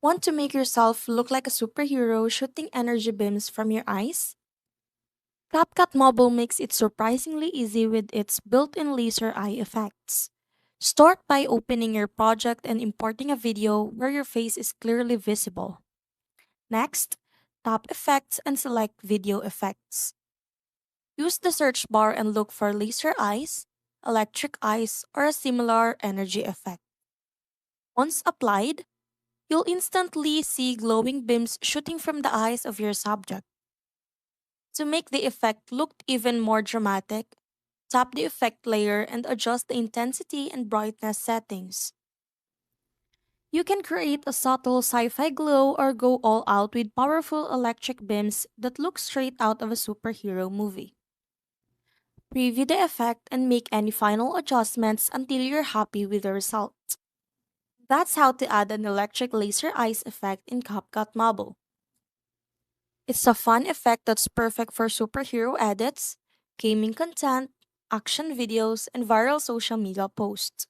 Want to make yourself look like a superhero shooting energy beams from your eyes? CapCut Mobile makes it surprisingly easy with its built-in laser eye effects. Start by opening your project and importing a video where your face is clearly visible. Next, tap Effects and select Video Effects. Use the search bar and look for laser eyes, electric eyes, or a similar energy effect. Once applied, you'll instantly see glowing beams shooting from the eyes of your subject. To make the effect look even more dramatic, tap the effect layer and adjust the intensity and brightness settings. You can create a subtle sci fi glow or go all out with powerful electric beams that look straight out of a superhero movie. Preview the effect and make any final adjustments until you're happy with the result. That's how to add an electric laser eyes effect in CapCut Mobile. It's a fun effect that's perfect for superhero edits, gaming content, action videos, and viral social media posts.